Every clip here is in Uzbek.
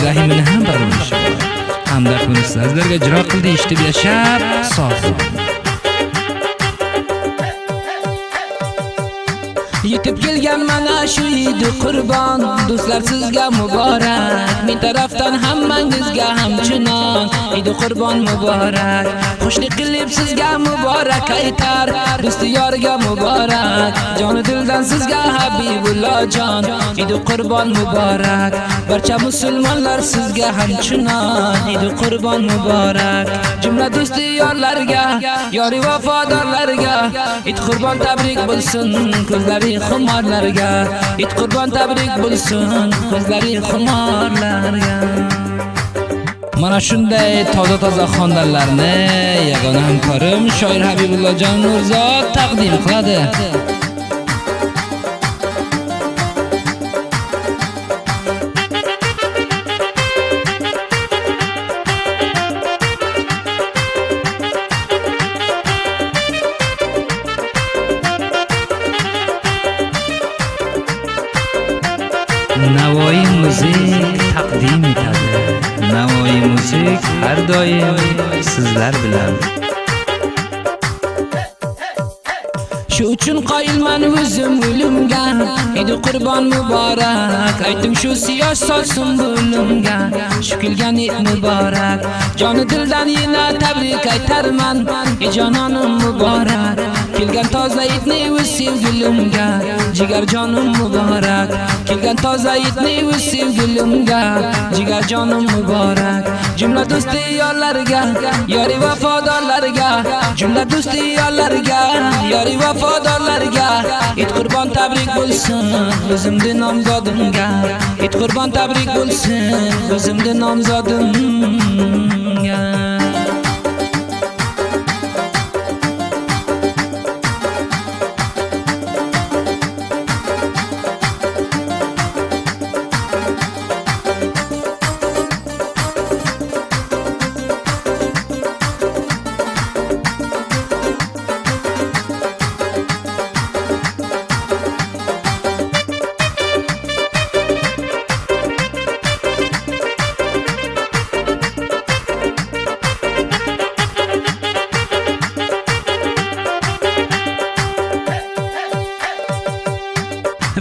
Rahimini ham barmoqchi bor. Hamdard buni sizlarga ijro qildi, eshitib yashab, sog' bo'ling. Yetib kelgan mana shu Eid Qurbon, do'stlar sizga muborak. Men tarafdan hammangizga hamchinon Eid Qurbon muborak. Xushlik qilib sizga muborak aytar, do'sti yoriga muborak. Joni dildan sizga Habibulloh jon Eid Qurbon muborak. Barcha musulmonlar sizga hamchinon Eid Qurbon muborak. Jumla do'sti yorlarga, yori vafodorlarga Eid Qurbon tabrik bo'lsin ko'zlari xumorlarga. Eid Qurbon tabrik bo'lsin ko'zlari xumorlarga. Mana shunday toza xonadonlarni yagona hamkorim shoir Habibulloh jon Nurzod taqdim qiladi. Navoiy muzik taqdim etadi. Navoiy muzik har doim sizlar bilan. Shu uchun qoyilman o'zim o'limga, Eid Qurbon muborak. Ayting shu siyosh solsin bo'limga, shu kelgan Eid muborak. Joni dildan yana tabrik aytarman, jononim muborak. Kelgan toza Eidni o'z sevgilimga, jigar jonim muborak. Kelgan toza Eidni o'z sevgilimga, jigar jonim muborak. Jumla do'sti yorlarga, yori vafodorlarga, jumla do'sti yorlarga, yori vafodorlarga Eid Qurbon tabrik bo'lsin o'zimni nomzodimga. Eid Qurbon tabrik bo'lsin o'zimni nomzodimga.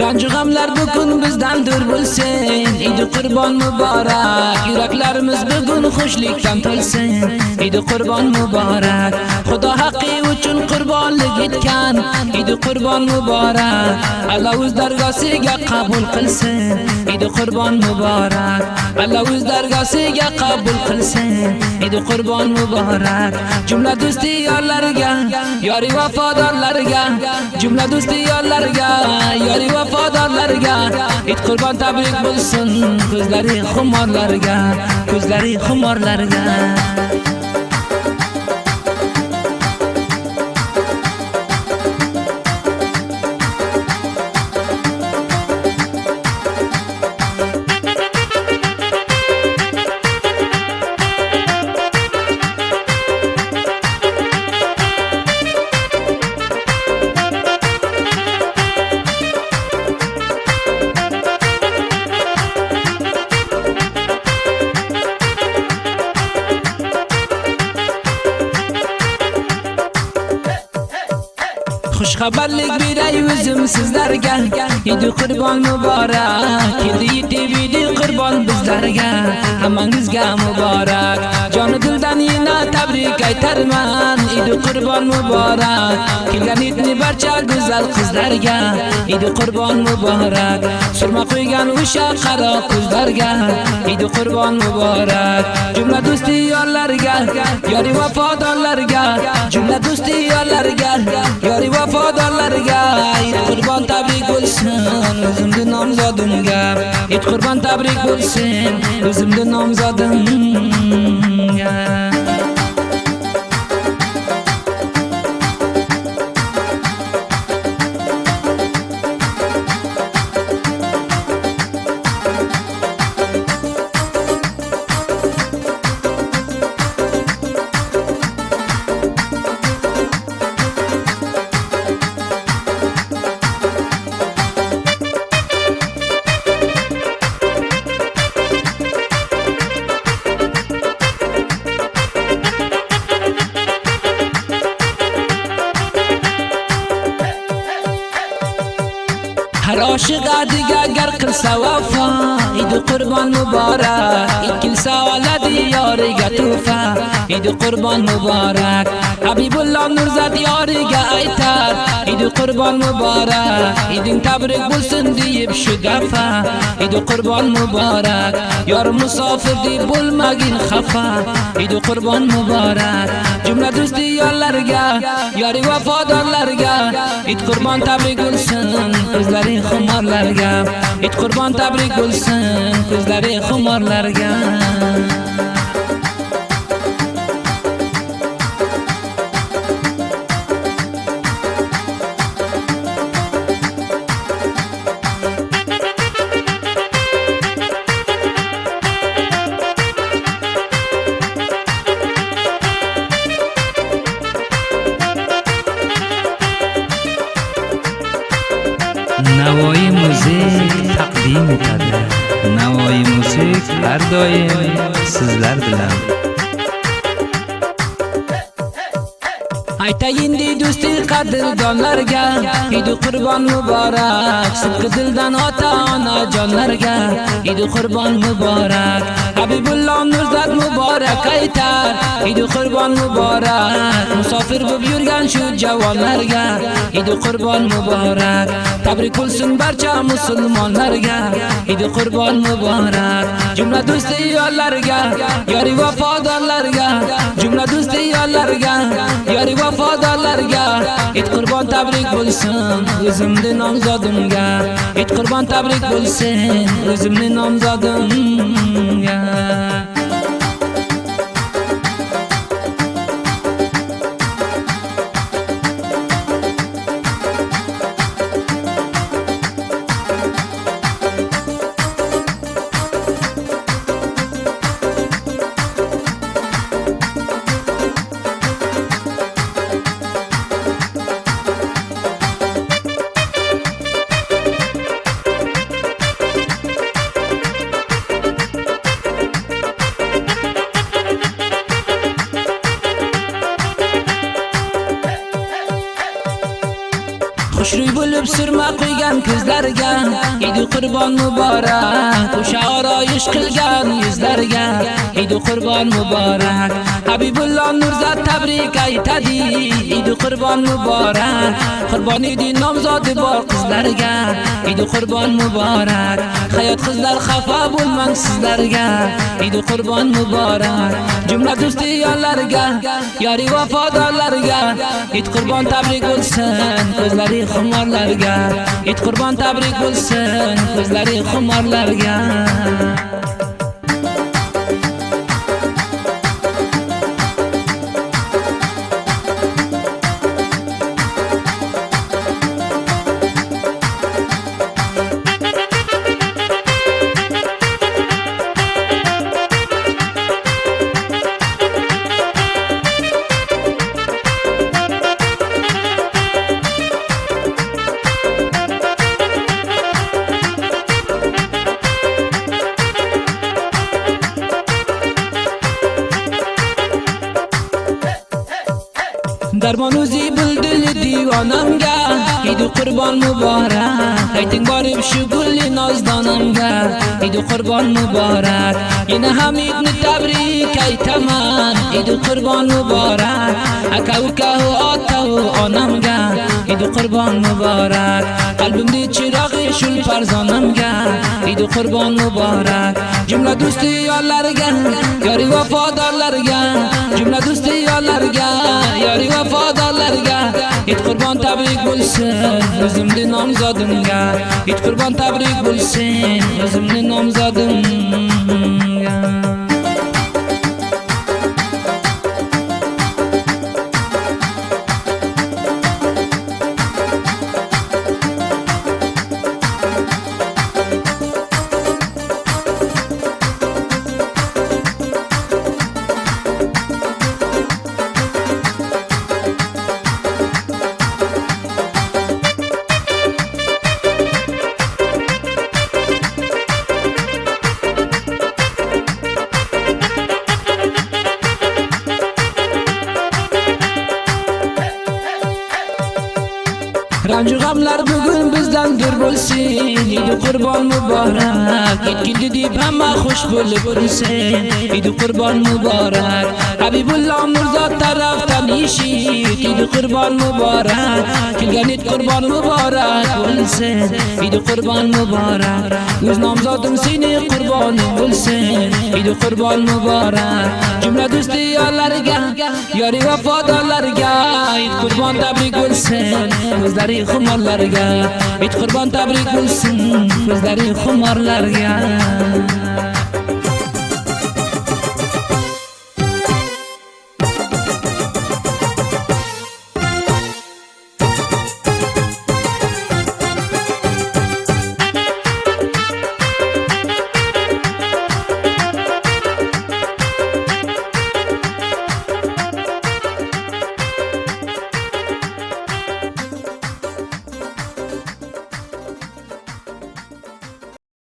Ranju g'amlar bugun bizdan dur bo'lsin. Eid Qurbon muborak. Yuraklarimiz bugun xushlikdan to'lsin. Eid Qurbon muborak. Xudo haqqi uchun qurbonlik etgan Eid Qurbon muborak. Alloh o'z dargosiga qabul qilsin. Eid Qurbon muborak. Alloh o'z dargosiga qabul qilsin. Eid Qurbon muborak. Jumla do'sti yorlarga, yori vafodorlarga, jumla do'sti yorlarga, yori vafodorlarga Eid Qurbon tabrik bo'lsin ko'zlari xumorlarga, ko'zlari xumorlarga. Xushxabarlik beray o'zim sizlarga, Eid Qurbon muborak. Keldi yetib Eid Qurbon bizlarga, hammangizga muborak. Joni dildan yana tabrik aytarman, Eid Qurbon muborak. Kelgan Eidni barcha go'zal qizlarga, Eid Qurbon muborak. Surma qo'ygan o'sha qaro ko'zlarga, Eid Qurbon muborak. Jumla do'sti yorlarga, yori vafodorlarga, jumla do'sti yorlarga, yori vafodorlarga Eid Qurbon tabrik bo'lsin o'zimni nomzodimga. Eid Qurbon tabrik bo'lsin o'zimni nomzodimga. عاشق دیگه گر قلسا وفا عید قربان مبارک عید کل سال دیارگه توفا عید قربان مبارک حبیب الله نورزاد یارگه ایتر عید قربان مبارک عیدین تبریک بولسن دیب شگفا عید قربان مبارک یار مسافر دی بولمگین خفا عید قربان مبارک جمله دوستی یارلرگه یاری وفادارلرگه عید قربان تبریک بولسن kızları xumarlarga it qurban tabrik bo'lsin kızları xumarlarga نوای موزیک تقدیم etadi. Navoiy Musiq har doim sizlar bilan. aytayin di do'sti qadrdonlarga Eid Qurbon muborak sidqi dildan ota ona jonlarga Eid Qurbon muborak Habibulloh Nurzat muborak aytar Eid Qurbon muborak musofir bo'lib yurgan shu javonlarga Eid Qurbon muborak tabrik bo'lsin barcha musulmonlarga Eid Qurbon muborak jumla do'sti yo'llarga yori vafodorlarga jumla do'sti yo'llarga yori vafodorlarga Eid Qurbon tabrik bo'lsin o'zimni nomzodimga Eid Qurbon tabrik bo'lsin o'zimni nomzodimga Xushro'y bo'lib surma qo'ygan ko'zlarga Eid Qurbon muborak o'sha oroyish qilgan yuzlarga Eid Qurbon muborak Habibulloh Nurzat tabrik aytadi Eid Qurbon muborak Qurbon edi nomzodi bor qizlarga Eid Qurbon muborak hayot qizlar xafa bo'lmang sizlarga Eid Qurbon muborak jumla do'sti yo'llarga yori vafodorlarga Eid Qurbon tabrik bo'lsin ko'zlari xumarlarga Eid Qurbon tabrik bo'lsin ko'zlari xumarlarga Darmon o'zi bildil divonamga Eid Qurbon muborak ayting borib shu gulli nozdonamga Eid Qurbon muborak yana ham Eidni tabrik aytaman Eid Qurbon muborak aka uka ota onamga Eid Qurbon muborak qalbimda chirog'i shul farzonamga Eid Qurbon muborak jumla do'sti yo'llarga yori vafodorlarga jumla do'sti yo'llarga yori vafodorlarga Eid Qurbon tabrik bo'lsin o'zimni nomzodimga Eid Qurbon tabrik bo'lsin o'zimni nomzodimga Ranju g'amlar bugun bizdandir bo'lsin. Eid Qurbon muborak. Eid keldi deb hamma xush bo'lib o'lsin. Eid Qurbon muborak. Habibulloh Mirzo tarafdan eshit. Eid Qurbon muborak. Kelgan Eid Qurbon muborak bo'lsin. Eid Qurbon muborak. O'z nomzodim seni qurboning bo'lsin. Eid Qurbon muborak. Jumla do'stlarga, yori vafodorlarga Eid Qurbon tabrik bo'lsin. Ko'zlari xumorlarga Eid Qurbon tabrik bo'lsin. Ko'zlari xumorlarga